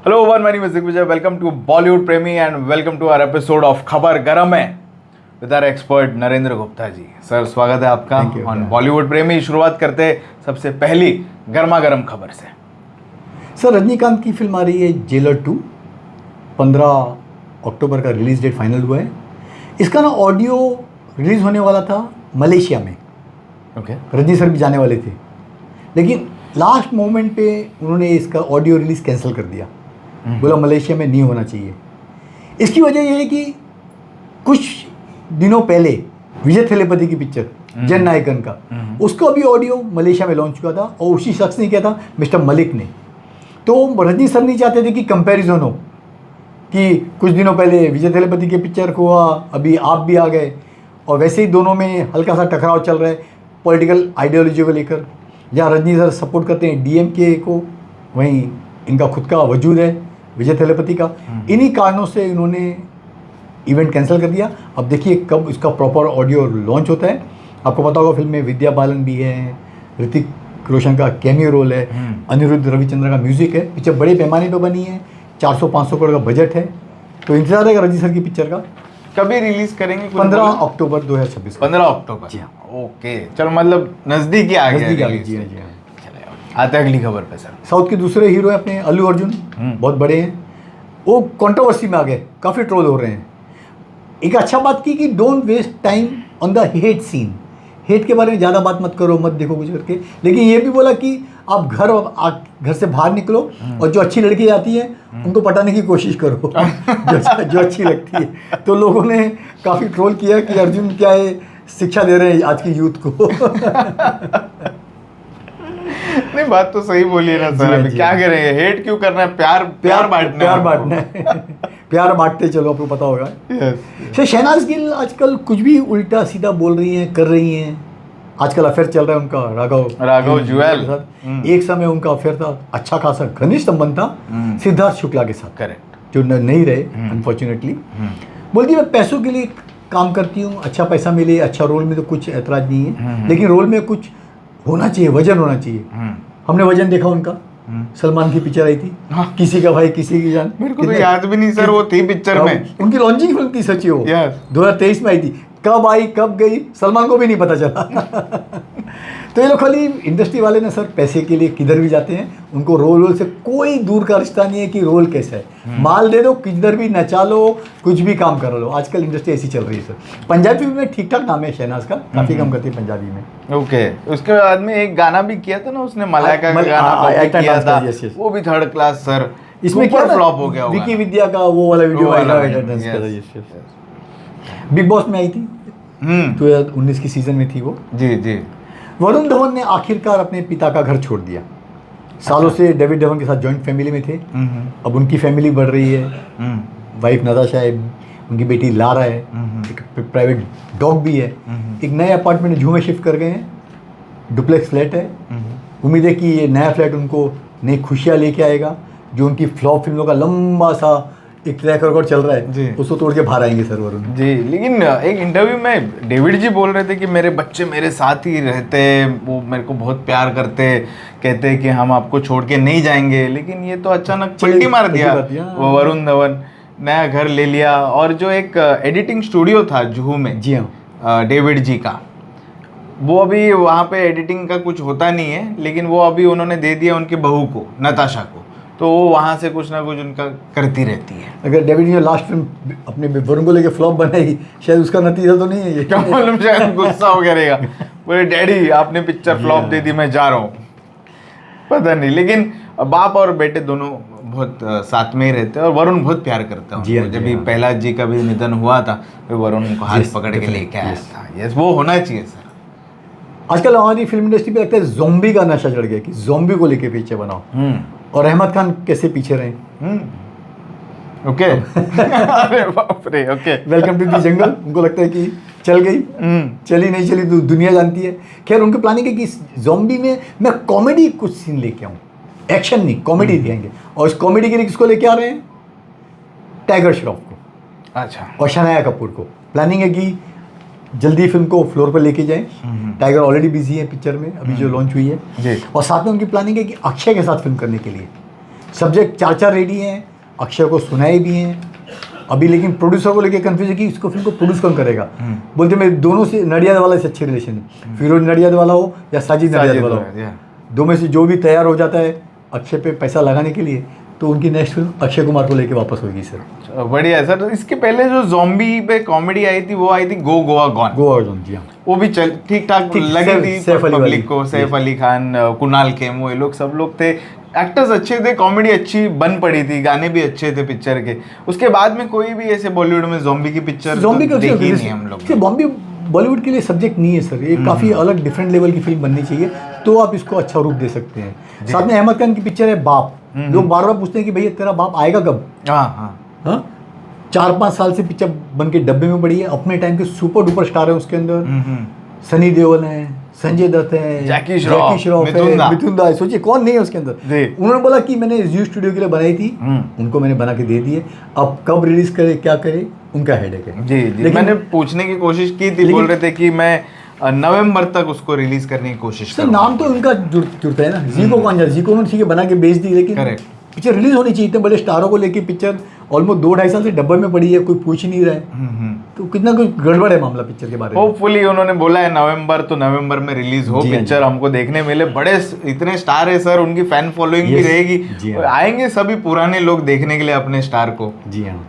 Hello one, my name is Digvijay. Welcome to Bollywood प्रेमी and welcome to our episode of Khabar Garam Hai with our expert Narendra Gupta ji. Sir, स्वागत है आपका on Bollywood प्रेमी. शुरुआत करते हैं सबसे पहली गर्मा गर्म खबर से. सर, रजनीकांत की फिल्म आ रही है जेलर 2. 15 अक्टूबर का रिलीज डेट फाइनल हुआ है. इसका ना ऑडियो रिलीज होने वाला था मलेशिया में. ओके. रजनी सर भी जाने वाले थे, लेकिन लास्ट मोमेंट पे उन्होंने इसका ऑडियो रिलीज कैंसिल कर दिया. बोला मलेशिया में नहीं होना चाहिए. इसकी वजह यह है कि कुछ दिनों पहले विजय थेलेपति की पिक्चर जन नायकन का, उसका भी ऑडियो मलेशिया में लॉन्च हुआ था और उसी शख्स ने किया था, मिस्टर मलिक ने. तो रजनी सर नहीं चाहते थे कि कंपैरिजन हो कि कुछ दिनों पहले विजय थेलेपति की पिक्चर को हुआ, अभी आप भी आ गए, और वैसे ही दोनों में हल्का सा टकराव चल रहा है पॉलिटिकल आइडियोलॉजी को लेकर. जहाँ रजनी सर सपोर्ट करते हैं डीएमके को, वहीं इनका खुद का वजूद है विजय थेलेपति का. इन्हीं कारणों से इन्होंने इवेंट कैंसिल कर दिया. अब देखिए कब इसका प्रॉपर ऑडियो लॉन्च होता है. आपको पता होगा फिल्म में विद्या बालन भी है, ऋतिक रोशन का कैमियो रोल है, अनिरुद्ध रविचंद्र का म्यूजिक है. पिक्चर बड़े पैमाने पर बनी है, 400-500 करोड़ का बजट है. तो इंतजार है रजनी सर की पिक्चर का. कभी रिलीज करेंगे? 15 अक्टूबर 2026. 15 अक्टूबर. जी हाँ. ओके, चलो, मतलब नजदीक ही आ गया. जी हाँ. आते हैं अगली खबर पे. सर, साउथ के दूसरे हीरो हैं अपने अल्लू अर्जुन, बहुत बड़े हैं. वो कंट्रोवर्सी में आ गए, काफ़ी ट्रोल हो रहे हैं. एक अच्छा बात की कि don't waste time on the hate scene. Hate के बारे में ज़्यादा बात मत करो, मत देखो कुछ करके. लेकिन ये भी बोला कि आप घर से बाहर निकलो और जो अच्छी लड़की आती है उनको पटाने की कोशिश करो जो अच्छी लगती है. तो लोगों ने काफ़ी ट्रोल किया कि अर्जुन क्या है, शिक्षा दे रहे हैं आज की यूथ को. नहीं, बात तो सही बोली है ना सर. अभी क्या करेंगे, हेट क्यों करना है? प्यार बांटना है. प्यार बांटते चलो, आपको पता होगा. सर, शहनाज गिल आजकल कुछ भी उल्टा सीधा बोल रही हैं, कर रही हैं. आजकल अफेयर चल रहा है उनका राघव जुएल के साथ. एक समय उनका अफेयर था, अच्छा खासा घनिष्ठ संबंध था सिद्धार्थ शुक्ला के साथ. करेक्ट. जो नहीं रहे अनफॉर्चुनेटली. बोलती मैं पैसों के लिए काम करती हूँ, अच्छा पैसा मिले, अच्छा रोल में तो कुछ ऐतराज नहीं है, लेकिन रोल में कुछ होना चाहिए, वजन होना चाहिए. हमने वजन देखा उनका. सलमान की पिक्चर आई थी, किसी का भाई किसी की जान. मेरे को तो याद भी नहीं सर, वो थी पिक्चर में. उनकी लॉन्चिंग फिल्म थी सच्ची वो. 2023 में आई थी. कब आई कब गई सलमान को भी नहीं पता चला. तो ये लोग खाली इंडस्ट्री वाले ना सर पैसे के लिए किधर भी जाते हैं. उनको रोल से कोई दूर का रिश्ता नहीं है कि रोल कैसा है. माल दे दो, किधर भी नचा लो, कुछ भी काम कर लो. आजकल इंडस्ट्री ऐसी चल रही है सर. पंजाबी फिल्म में ठीक ठाक नाम है शहनाज का, काफ़ी कम करती है पंजाबी में. ओके. उसके बाद में एक गाना भी किया था ना उसने, मलाइका का गाना किया था, वो भी थर्ड क्लास सर. इसमें क्या फ्लॉप हो गया, विकी विद्या का वो वाला वीडियो बिग बॉस में आई थी. 2019 की सीजन में थी वो. जी. वरुण धवन ने आखिरकार अपने पिता का घर छोड़ दिया. सालों से डेविड धवन के साथ जॉइंट फैमिली में थे. अब उनकी फैमिली बढ़ रही है. वाइफ नताशा है, उनकी बेटी लारा है, एक प्राइवेट डॉग भी है. एक नए अपार्टमेंट जूहू में शिफ्ट कर गए हैं. डुप्लेक्स फ्लैट है. उम्मीद है कि ये नया फ्लैट उनको नई खुशियाँ लेके आएगा. जो उनकी फ्लॉप फिल्मों का लंबा सा एक ट्रैक रिकॉर्ड चल रहा है, उसको तोड़ के बाहर आएंगे सर वरुण जी. लेकिन एक इंटरव्यू में डेविड जी बोल रहे थे कि मेरे बच्चे मेरे साथ ही रहते, वो मेरे को बहुत प्यार करते, कहते कि हम आपको छोड़ के नहीं जाएंगे. लेकिन ये तो अचानक पलटी मार दिया वो वरुण धवन. नया घर ले लिया, और जो एक एडिटिंग स्टूडियो था जुहू में, जी हाँ, डेविड जी का, वो अभी वहाँ पे एडिटिंग का कुछ होता नहीं है, लेकिन वो अभी उन्होंने दे दिया उनकी बहू को, नताशा को. तो वो वहाँ से कुछ ना कुछ उनका करती रहती है. अगर डेविड ने लास्ट फिल्म अपने वरुण को लेके फ्लॉप बनाई, शायद उसका नतीजा तो नहीं है ये. क्या मालूम, शायद गुस्सा हो गया रहेगा, बोले डैडी आपने पिक्चर फ्लॉप दे दी, मैं जा रहा हूँ. पता नहीं. लेकिन बाप और बेटे दोनों बहुत साथ में ही रहते हैं, और वरुण बहुत प्यार करता है. जब भी प्रहलाद जी का भी निधन हुआ था, तो वरुण उनको हाथ पकड़ के लेके आया था. यस, वो होना चाहिए सर. आजकल हमारी फिल्म इंडस्ट्री पे लगता है ज़ॉम्बी का नशा चढ़ गया कि ज़ॉम्बी को लेके पीछे बनाओ. और अहमद खान कैसे पीछे रहे. ओके. अरे बाप रे. Okay. Welcome to the jungle उनको लगता है कि चल गई, चली नहीं चली तो दुनिया जानती है. खैर, उनकी प्लानिंग है कि ज़ॉम्बी में मैं कॉमेडी कुछ सीन लेके आऊँ. एक्शन नहीं, कॉमेडी दिखाएंगे. और इस कॉमेडी के लिए किसको लेके आ रहे हैं? टाइगर श्रॉफ को. अच्छा. और शनाया कपूर को. प्लानिंग है कि जल्दी फिल्म को फ्लोर पर लेके जाएं. टाइगर ऑलरेडी बिजी है पिक्चर में, अभी जो लॉन्च हुई है. और साथ में उनकी प्लानिंग है कि अक्षय के साथ फिल्म करने के लिए. सब्जेक्ट 4 रेडी हैं, अक्षय को सुनाए भी हैं अभी, लेकिन प्रोड्यूसर को लेके कंफ्यूज है कि इसको फिल्म को प्रोड्यूस कौन करेगा। बोलते मैं दोनों से, नडियाद वाला से अच्छे रिलेशन है, फिरोज नडियाद वाला हो या साजिद नडियाद वाला हो, दो में से जो भी तैयार हो जाता है अक्षय पे पैसा लगाने के लिए, तो उनकी नेक्स्ट फिल्म अक्षय कुमार को लेके वापस होगी सर। बढ़िया है सर। इसके पहले जो जॉम्बी पे कॉमेडी आई थी वो आई थी गो गोवा गॉन। गोवा गॉन, जी हाँ, वो भी चल ठीक ठाक लगी थी पब्लिक को। सैफ अली खान, कुणाल खेमू, ये लोग सब लोग थे, एक्टर्स अच्छे थे, कॉमेडी अच्छी बन पड़ी थी, गाने भी अच्छे थे पिक्चर के। उसके बाद में कोई भी ऐसे बॉलीवुड में जॉम्बी की पिक्चर देखी नहीं हम लोग। बॉम्बे बॉलीवुड के लिए सब्जेक्ट नहीं है सर, ये काफ़ी अलग डिफरेंट लेवल की फिल्म बननी चाहिए, तो आप इसको अच्छा रूप दे सकते हैं। साथ में अहमद खान की पिक्चर है बाप, लोग बार बार पूछते हैं कि भैया तेरा बाप आएगा कब। हाँ 4-5 साल से पिक्चर बन के डब्बे में पड़ी है, अपने टाइम के सुपर डुपर स्टार है उसके अंदर, सनी देओल है, संजय दत्त है, जैकी श्रॉफ है, मिथुन दा, सोचिए कौन नहीं है उसके अंदर। उन्होंने बोला कि मैंने जी स्टूडियो के लिए बनाई थी, उनको मैंने बना के दे दी है, अब कब रिलीज करे क्या करे उनका हेडेक है। जी, मैंने पूछने की कोशिश की थी, बोल रहे थे कि मैं नवंबर तक उसको रिलीज करने की कोशिश सर। नाम तो उनका जुड़ता है ना, जी को कौन जाए, जी को ठीक है बना के बेच दी, लेकिन पिक्चर रिलीज होनी चाहिए। इतने बड़े स्टारों को लेके पिक्चर ऑलमोस्ट 2-2.5 साल से डब्बे में पड़ी है, कोई पूछ नहीं रहा है, तो कितना कुछ गड़बड़ है मामला पिक्चर के बारे में। होपफुली उन्होंने बोला है नवंबर, तो नवंबर में रिलीज हो पिक्चर, हमको देखने मिले। बड़े इतने स्टार है सर, उनकी फैन फॉलोइंग भी रहेगी, आएंगे सभी पुराने लोग देखने के लिए अपने स्टार को। जी हाँ।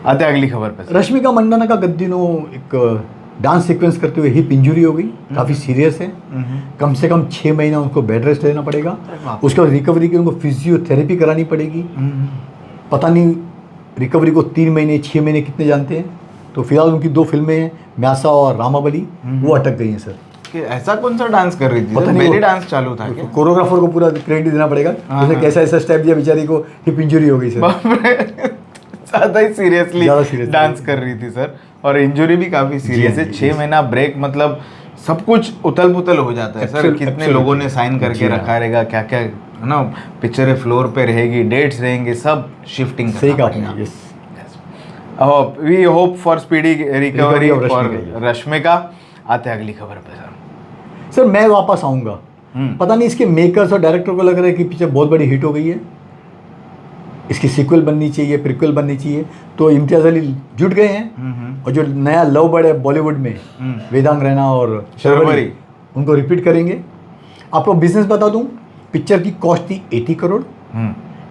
आते अगली खबर पे। रश्मिका मंदाना का गद्दिनों एक डांस सीक्वेंस करते हुए हिप इंजरी हो गई, काफ़ी सीरियस है, कम से कम 6 महीना उनको बेड रेस्ट लेना पड़ेगा, उसके बाद रिकवरी की उनको फिजियोथेरेपी करानी पड़ेगी। पता नहीं रिकवरी को 3 महीने 6 महीने कितने जानते हैं। तो फिलहाल उनकी 2 फिल्में हैं, म्यासा और रामाबली, वो अटक गई हैं सर। कि ऐसा कौन सा डांस कर रही थी? पता नहीं, बेली डांस चालू था क्या? कोरियोग्राफर को पूरा क्रेडिट देना पड़ेगा, उसने कैसा ऐसा स्टेप दिया, बेचारी को हिप इंजरी हो गई सर। ज़्यादा ही सीरियसली डांस कर रही थी सर, और इंजरी भी काफ़ी सीरियस है। 6 महीना ब्रेक, मतलब सब कुछ उथल पुथल हो जाता है सर। कितने लोगों ने साइन करके रखा रहेगा, क्या क्या है ना, पिक्चरें फ्लोर पे रहेगी, डेट्स रहेंगे, सब शिफ्टिंग। सही कहा। We hope for speedy recovery for Rashmika. आते अगली खबर पे सर। मैं वापस आऊँगा, पता नहीं इसके मेकर्स और डायरेक्टर को लग रहा है कि पिक्चर बहुत बड़ी हिट हो गई है, इसकी सीक्वल बननी चाहिए, प्रीक्वल बननी चाहिए, तो इम्तियाज़ अली जुट गए हैं, और जो नया लव बर्ड है बॉलीवुड में, वेदांग रैना और शर्वरी, उनको रिपीट करेंगे। आपको बिजनेस बता दूं, पिक्चर की कॉस्ट थी 80 करोड़,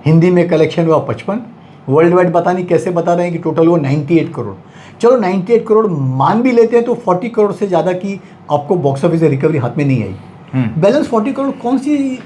हिंदी में कलेक्शन हुआ 55, वर्ल्ड वाइड पता नहीं कैसे बता रहे हैं कि टोटल हुआ 98 करोड़। चलो 98 करोड़ मान भी लेते हैं, तो 40 करोड़ से ज़्यादा की आपको बॉक्स ऑफिस से रिकवरी हाथ में नहीं आई। बैलेंस 40 करोड़ कौन सी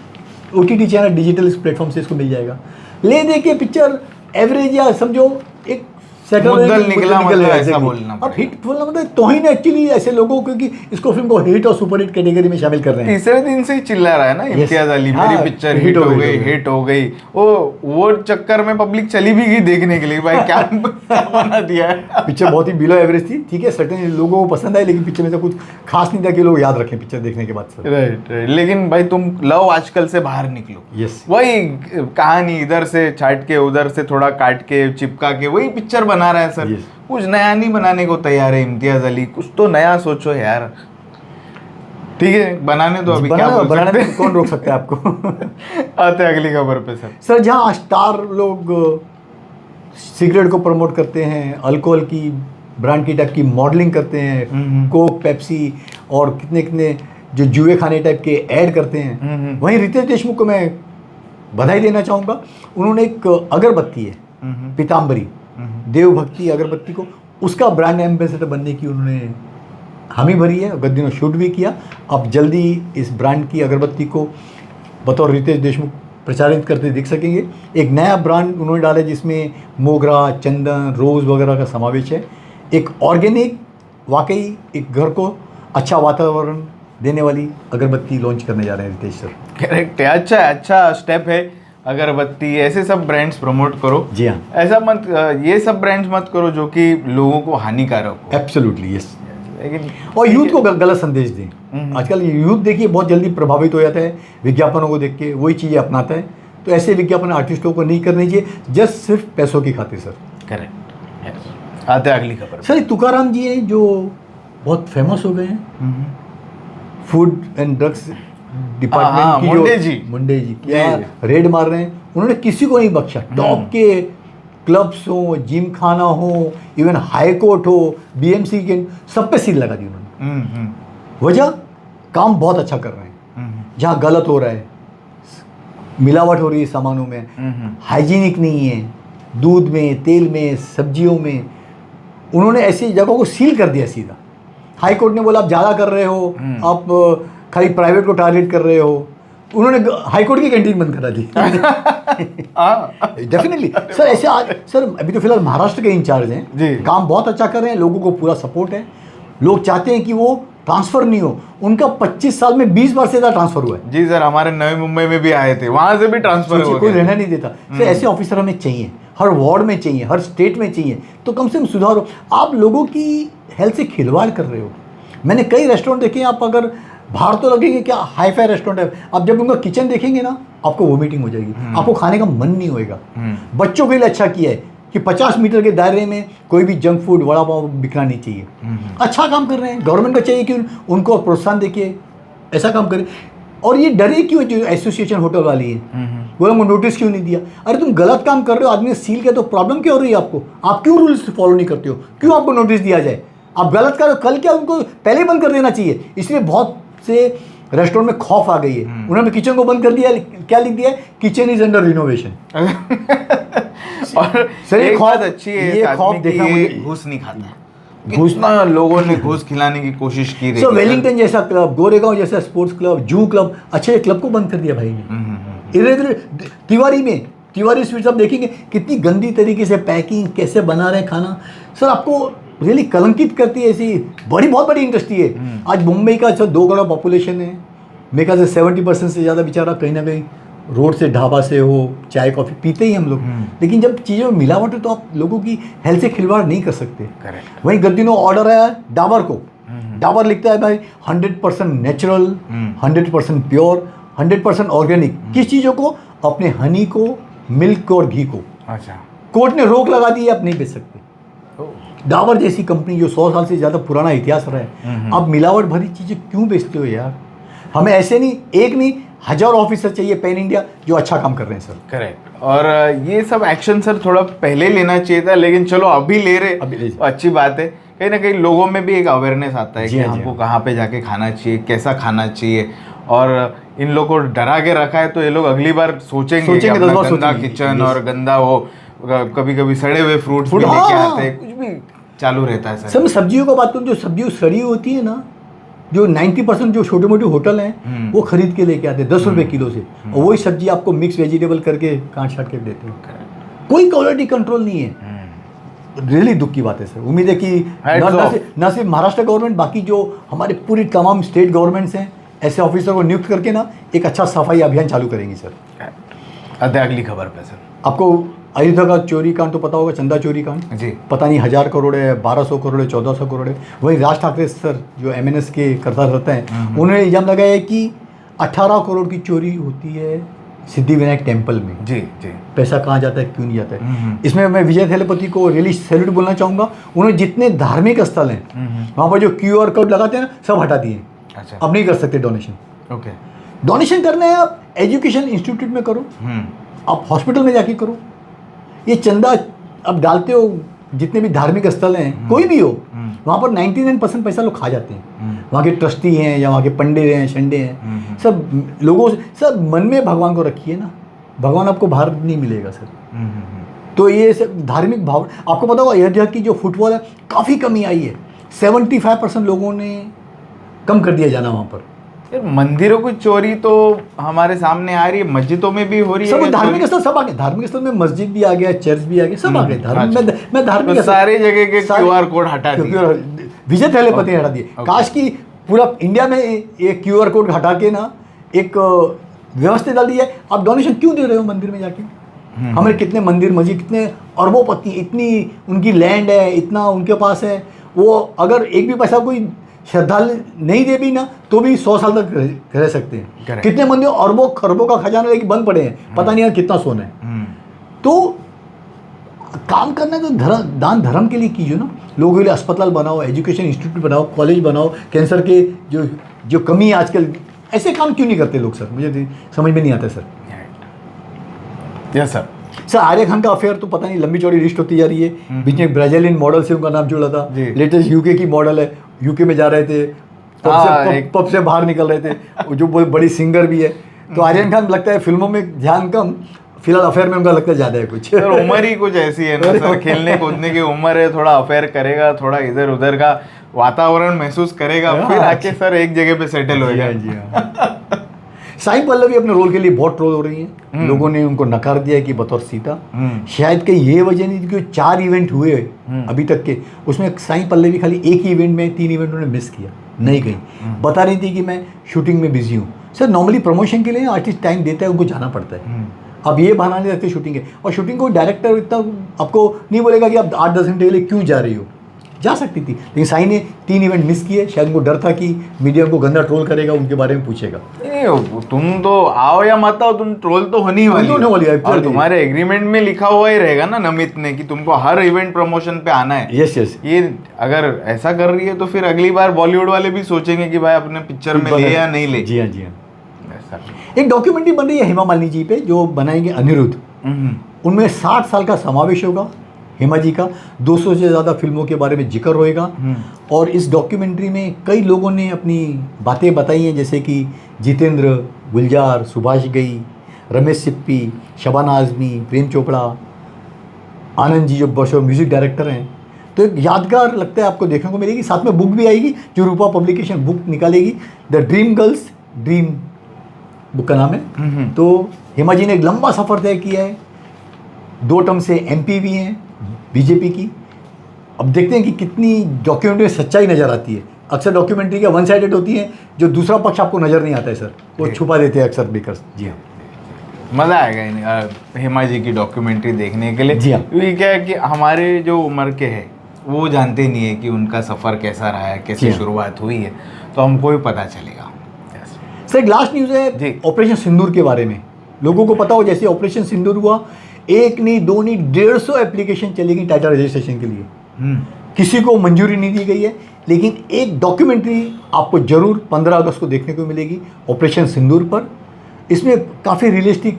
OTT चैनल डिजिटल इस प्लेटफॉर्म से इसको मिल जाएगा? ले दे के पिक्चर एवरेज या समझो एक मुद्दल निकला, मतलब ऐसा बोलना। अब हिट बोलना मतलब तौहीन एक्चुअली ऐसे लोगों को, क्योंकि इसको फिल्म को हिट और सुपर हिट कैटेगरी में शामिल कर रहे हैं। तीसरे दिन से ही चिल्ला रहा है ना इम्तियाज अली, मेरी पिक्चर हिट हो गई, हिट हो गई। वो चक्कर में पब्लिक चली भी गई देखने के लिए, भाई क्या बना दिया है। पिक्चर बहुत ही बिलो एवरेज थी, ठीक है, सर्टेन लोगों को पसंद आई, लेकिन पिक्चर में से कुछ खास नहीं था कि लोग याद रखें पिक्चर देखने के बाद। राइट। लेकिन भाई तुम लव आजकल से बाहर निकलो। यस। वही कहानी इधर से छाट के, उधर से थोड़ा काट के, चिपका के वही पिक्चर बना रहा है सर। कुछ नया नहीं बनाने को तैयार है इम्तियाज अली, कुछ तो नया सोचो यार। ठीक है, बनाने दो, अभी क्या बनाने में कौन रोक सकता है आपको। आते अगली खबर पे सर। जहाँ स्टार लोग सिगरेट को प्रमोट करते हैं, अल्कोहल की ब्रांड की टाइप की मॉडलिंग करते हैं, कोक, पेप्सी और कितने कितने जो जुए खाने टाइप के ऐड करते हैं, वहीं रितेश देशमुख को मैं बधाई देना चाहूँगा। उन्होंने एक अगरबत्ती है पीताम्बरी, देव भक्ति अगरबत्ती को, उसका ब्रांड एम्बेसडर बनने की उन्होंने हामी भरी है, गद्दिनों शूट भी किया। अब जल्दी इस ब्रांड की अगरबत्ती को बतौर रितेश देशमुख प्रचारित करते दिख सकेंगे। एक नया ब्रांड उन्होंने डाला जिसमें मोगरा, चंदन, रोज़ वगैरह का समावेश है। एक ऑर्गेनिक, वाकई एक घर को अच्छा वातावरण देने वाली अगरबत्ती लॉन्च करने जा रहे हैं रितेश सर। करेक्ट है, अच्छा स्टेप है। अगरबत्ती, ऐसे सब ब्रांड्स प्रमोट करो। जी हाँ। ऐसा मत, ये सब ब्रांड्स मत करो जो कि लोगों को हानिकारक हो। Absolutely yes. लेकिन और यूथ को गलत संदेश दें। आजकल यूथ देखिए बहुत जल्दी प्रभावित हो जाता है विज्ञापनों को देख के, वही चीज़ें अपनाता है, तो ऐसे विज्ञापन आर्टिस्टों को नहीं करने चाहिए, जस्ट सिर्फ पैसों की खातिर सर। करेक्ट। आते अगली खबर सर। तुकाराम जी हैं जो बहुत फेमस हो गए हैं, फूड एंड ड्रग्स डिपार्टमेंट की, मुंडे जी क्या रेड मार रहे हैं, उन्होंने किसी को नहीं बख्शा। टॉप के क्लब्स हो, जिम खाना हो, इवन हाई कोर्ट हो, बीएमसी के, सब पे सील लगा दी उन्होंने। वजह, काम बहुत अच्छा कर रहे हैं। जहाँ गलत हो रहा है, मिलावट हो रही है सामानों में, हाइजीनिक नहीं है, दूध में, तेल में, सब्जियों में, उन्होंने ऐसी जगहों को सील कर दिया सीधा। हाई कोर्ट ने बोला आप ज़्यादा कर रहे हो, आप खाली प्राइवेट को टारगेट कर रहे हो, उन्होंने हाई कोर्ट की कैंटीन बंद करा दी। डेफिनेटली सर, ऐसे आज सर अभी तो फिलहाल महाराष्ट्र के इंचार्ज हैं, काम बहुत अच्छा कर रहे हैं, लोगों को पूरा सपोर्ट है। लोग चाहते हैं कि वो ट्रांसफर नहीं हो, उनका 25 साल में 20 बार से ज़्यादा ट्रांसफर हुआ है। जी सर, हमारे नवी मुंबई में भी आए थे, वहां से भी ट्रांसफर हो गया। कोई रहना नहीं देता सर, ऐसे ऑफिसर हमें चाहिए, हर वार्ड में चाहिए, हर स्टेट में चाहिए, तो कम से कम सुधार हो। आप लोगों की हेल्थ से खिलवाड़ कर रहे हो। मैंने कई रेस्टोरेंट देखे हैं, आप अगर बाहर तो लगेंगे क्या हाई फाई रेस्टोरेंट है, आप जब उनका किचन देखेंगे ना, आपको वोमिटिंग हो जाएगी, आपको खाने का मन नहीं होएगा। बच्चों के लिए अच्छा किया है कि 50 मीटर के दायरे में कोई भी जंक फूड, वड़ा पाव बिकना नहीं चाहिए। अच्छा काम कर रहे हैं, गवर्नमेंट को चाहिए कि उनको प्रोत्साहन देखिए, ऐसा काम करें। और ये डरे क्यों जो एसोसिएशन होटल वाली है, वो लोगों को नोटिस क्यों नहीं दिया? अरे तुम गलत काम कर रहे हो, आदमी ने सील किया तो प्रॉब्लम क्या हो रही है आपको? आप क्यों रूल्स फॉलो नहीं करते हो? क्यों आपको नोटिस दिया जाए? आप गलत करो, कल क्या उनको पहले ही बंद कर देना चाहिए। इसलिए बहुत से रेस्टोरेंट में खौफ आ गई है, उन्होंने किचन को बंद कर दिया। क्या लिख दिया? Kitchen is under renovation. और सर ये खौफ अच्छी है, ये खौफ देखा मुझे, घूस नहीं खाता, कितना लोगों ने घूस खिलाने की कोशिश की। सो वेलिंगटन जैसा क्लब, गोरेगांव जैसा स्पोर्ट्स क्लब, जू क्लब, अच्छे क्लब को बंद कर दिया भाई ने। इधर तिवारी स्वीट्स आप देखेंगे कितनी गंदी तरीके से पैकिंग, कैसे बना रहे हैं खाना। सर आपको रियली कलंकित करती है ऐसी बहुत बड़ी इंडस्ट्री है। आज मुंबई का 2 करोड़ पॉपुलेशन है, मेरे ख्याल से 70% से ज़्यादा बेचारा कहीं ना कहीं रोड से, ढाबा से हो, चाय कॉफ़ी पीते ही हम लोग। लेकिन जब चीज़ों में मिलावट है तो आप लोगों की हेल्थ से खिलवाड़ नहीं कर सकते। वहीं गद्दिनों ऑर्डर आया डाबर को, डाबर लिखता है भाई 100% नेचुरल, 100% प्योर, 100% ऑर्गेनिक। किस चीज़ों को? अपने हनी को, मिल्क और घी को। अच्छा, कोर्ट ने रोक लगा दी, आप नहीं बेच सकते। डाबर जैसी कंपनी जो 100 साल से ज़्यादा पुराना इतिहास रहा है, आप मिलावट भरी चीज़ें क्यों बेचते हो यार? हमें ऐसे नहीं, एक नहीं, 1000 ऑफिसर चाहिए पैन इंडिया जो अच्छा काम कर रहे हैं सर। करेक्ट। और ये सब एक्शन सर थोड़ा पहले लेना चाहिए था, लेकिन चलो अभी ले रहे, अच्छी बात है। कहीं ना कहीं लोगों में भी एक अवेयरनेस आता है कि हमको कहाँ पे जाके खाना चाहिए, कैसा खाना चाहिए। और इन लोगों को डरा के रखा है तो ये लोग अगली बार सोचेंगे कि अपना गंदा किचन और गंदा वो, कभी कभी सड़े हुए फ्रूट्स भी लेके आते हैं, कुछ भी चालू रहता है सर। मैं सब्जियों का बात करूँ, जो सब्जी सड़ी होती है ना, जो 90% जो छोटे मोटे होटल हैं वो खरीद के लेके आते हैं 10 रुपये किलो से, और वही सब्जी आपको मिक्स वेजिटेबल करके काट छाट के देते हैं। कोई क्वालिटी कंट्रोल नहीं है। रियली दुख की बात है सर। उम्मीद है कि न सिर्फ महाराष्ट्र गवर्नमेंट, बाकी जो हमारे पूरी तमाम स्टेट गवर्नमेंट्स हैं ऐसे ऑफिसर को नियुक्त करके ना एक अच्छा सफाई अभियान चालू करेंगी सर। अगली खबर पे सर, आपको अयोध्या का चोरी कांड तो पता होगा, चंदा चोरी कांड जी, पता नहीं 1000 करोड़ है, 1200 करोड़ है, 1400 करोड़ है। वही राज ठाकरे सर जो MNS के करता रहते हैं, उन्होंने इल्जाम लगाया है कि 18 करोड़ की चोरी होती है सिद्धि विनायक टेम्पल में। जी जी, पैसा कहाँ जाता है, क्यों नहीं जाता है? इसमें मैं विजय थेलेपति को रियली सैल्यूट बोलना चाहूँगा। उन्होंने जितने धार्मिक स्थल हैं वहाँ पर जो QR कोड लगाते हैं ना, सब हटा दिए। अच्छा, अब नहीं कर सकते डोनेशन। ओके, डोनेशन करना है आप एजुकेशन इंस्टीट्यूट में करो, आप हॉस्पिटल में जाके करो। ये चंदा अब डालते हो जितने भी धार्मिक स्थल हैं, कोई भी हो, वहाँ पर 99% पैसा लोग खा जाते हैं। वहाँ के ट्रस्टी हैं या वहाँ के पंडित हैं, शंडे हैं, सब लोगों से, सब मन में भगवान को रखिए ना, भगवान आपको बाहर नहीं मिलेगा सर। तो ये सब धार्मिक भाव, आपको पता होगा अयोध्या की जो फुटफॉल है काफ़ी कमी आई है। 75% लोगों ने कम कर दिया जाना वहाँ पर। मंदिरों की चोरी तो हमारे सामने आ रही है, मस्जिदों में भी हो रही है। सब धार्मिक स्थल सब आ गए, धार्मिक स्थल में मस्जिद भी आ गया, चर्च भी आ गया, सब आ गए। मैं धार्मिक सारी जगह के QR कोड हटा दिए, विजय थेलेपति ने हटा दिए। काश की पूरा इंडिया में एक QR कोड हटा के ना एक व्यवस्था डाल दी है। आप डोनेशन क्यों दे रहे हो मंदिर में जाके? हमारे कितने मंदिर मस्जिद, कितने अरबोपति, इतनी उनकी लैंड है, इतना उनके पास है, वो अगर एक भी पैसा कोई श्रद्धालु नहीं दे भी ना तो भी 100 साल तक रह सकते हैं। कितने मंदिर अरबों खरबों का खजाना लेके बंद पड़े हैं, पता नहीं कितना सोना है। तो काम करना है तो दान धर्म के लिए कीजिए ना। लोगों के लिए अस्पताल बनाओ, एजुकेशन इंस्टीट्यूट बनाओ, कॉलेज बनाओ, कैंसर के जो कमी है आजकल, ऐसे काम क्यों नहीं करते लोग सर? मुझे समझ में नहीं आता सर। Yes sir. सर आर्य खान का अफेयर तो पता नहीं लंबी चौड़ी लिस्ट होती जा रही है। बीच में एक ब्राजीलियन मॉडल से उनका नाम जुड़ा था, जी। लेटेस्ट यूके की मॉडल है, यूके में जा रहे थे, पब से बाहर निकल रहे थे, वो जो बड़ी सिंगर भी है। तो आर्यन खान लगता है फिल्मों में ध्यान कम, फिलहाल अफेयर में उनका लगता है ज़्यादा है कुछ। सर उम्र ही कुछ ऐसी है ना सर, खेलने कूदने की उम्र है, थोड़ा अफेयर करेगा, थोड़ा इधर उधर का वातावरण महसूस करेगा, फिर आके सर एक जगह पे सेटल होएगा। जी हाँ। साई पल्लवी अपने रोल के लिए बहुत ट्रोल हो रही हैं। लोगों ने उनको नकार दिया कि बतौर सीता, शायद कि ये वजह नहीं थी कि 4 इवेंट हुए अभी तक के, उसमें साई पल्लवी खाली एक ही इवेंट में 3 इवेंट उन्होंने मिस किया, नहीं गई, बता रही थी कि मैं शूटिंग में बिजी हूँ। सर नॉर्मली प्रमोशन के लिए आर्टिस्ट टाइम देता है, उनको जाना पड़ता है। अब ये बहाना नहीं रखते शूटिंग है, और शूटिंग को डायरेक्टर इतना आपको नहीं बोलेगा कि आप 8-10 घंटे के लिए क्यों जा रही हो, जा सकती थी। लेकिन साई ने 3 इवेंट मिस किए, शायद उनको डर था कि मीडिया उनको गंदा ट्रोल करेगा, उनके बारे में पूछेगा। तुम तो आओ या मत आओ, तुम ट्रोल तो होनी वाली है। और तुम्हारे एग्रीमेंट में लिखा हुआ ही रहेगा ना नमित ने कि तुमको हर इवेंट प्रमोशन पे आना है। Yes yes. ये अगर ऐसा कर रही है तो फिर अगली बार बॉलीवुड वाले भी सोचेंगे कि भाई अपने पिक्चर में ले या नहीं ले। जी हाँ जी हाँ। एक डॉक्यूमेंट्री बन रही है हेमा मालिनी जी पे, जो बनाएंगे अनिरुद्ध। उनमें 60 साल का समावेश होगा हेमा जी का, 200 से ज़्यादा फिल्मों के बारे में जिक्र होएगा। और इस डॉक्यूमेंट्री में कई लोगों ने अपनी बातें बताई हैं, जैसे कि जितेंद्र, गुलजार, सुभाष गई, रमेश सिप्पी, शबाना आज़मी, प्रेम चोपड़ा, आनंद जी जो बशो म्यूज़िक डायरेक्टर हैं। तो एक यादगार लगता है आपको देखने को मिलेगी। साथ में बुक भी आएगी जो रूपा पब्लिकेशन बुक निकालेगी, the dream girls dream book का नाम है। तो हेमा जी ने एक लंबा सफ़र तय किया है, 2 टर्म से MP भी हैं बीजेपी की। अब देखते हैं कि कितनी डॉक्यूमेंट्री में सच्चाई नज़र आती है। अक्सर डॉक्यूमेंट्री क्या 1 साइडेड होती है, जो दूसरा पक्ष आपको नज़र नहीं आता है सर, वो छुपा देते हैं अक्सर मेकर्स। जी हाँ, मज़ा आएगा हेमा जी की डॉक्यूमेंट्री देखने के लिए। जी हाँ। क्योंकि क्या है कि हमारे जो उम्र के हैं वो जानते नहीं है कि उनका सफ़र कैसा रहा है, कैसे शुरुआत हुई है, तो हमको भी पता चलेगा। सर एक लास्ट न्यूज़ है ऑपरेशन सिंदूर के बारे में। लोगों को पता हो जैसे ऑपरेशन सिंदूर हुआ, 1 नहीं 2 नहीं 150 एप्लीकेशन चलेगी टाइटल रजिस्ट्रेशन के लिए। किसी को मंजूरी नहीं दी गई है, लेकिन एक डॉक्यूमेंट्री आपको जरूर 15 अगस्त को देखने को मिलेगी ऑपरेशन सिंदूर पर। इसमें काफ़ी रियलिस्टिक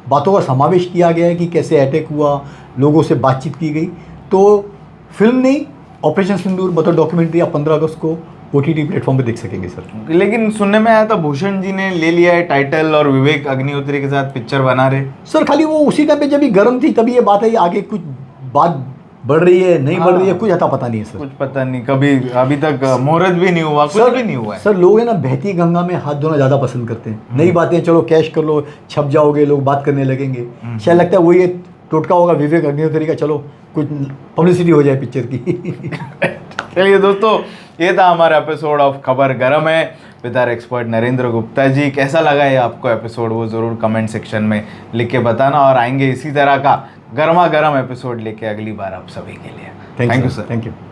बातों का समावेश किया गया है कि कैसे अटैक हुआ, लोगों से बातचीत की गई। तो फिल्म नहीं, ऑपरेशन सिंदूर बतौर डॉक्यूमेंट्री आप 15 अगस्त को OTT प्लेटफॉर्म पे देख सकेंगे सर। लेकिन सुनने में आया था भूषण जी ने ले लिया है टाइटल और विवेक अग्निहोत्री के साथ पिक्चर बना रहे। सर खाली वो उसी टाइम पे जब भी गर्म थी तभी ये बात है, आगे कुछ बात बढ़ रही है नहीं बढ़ रही है कुछ अता पता नहीं है सर। कुछ पता नहीं, कभी अभी तक मुहूर्त भी नहीं हुआ, कुछ भी नहीं हुआ है। सर लोग है ना बहती गंगा में हाथ धोना ज़्यादा पसंद करते हैं। नई बातें चलो कैश कर लो, छप जाओगे, लोग बात करने लगेंगे। शायद लगता है वही ये टोटका होगा विवेक अग्निहोत्री का, चलो कुछ पब्लिसिटी हो जाए पिक्चर की। चलिए दोस्तों, ये था हमारा episode of Khabar Garam Hai with our expert Narendra Gupta ji. कैसा लगा ये आपको एपिसोड, वो ज़रूर कमेंट सेक्शन में लिख के बताना, और आएंगे इसी तरह का गर्मा गर्म एपिसोड लेके अगली बार आप सभी के लिए। Thank you sir. Thank you.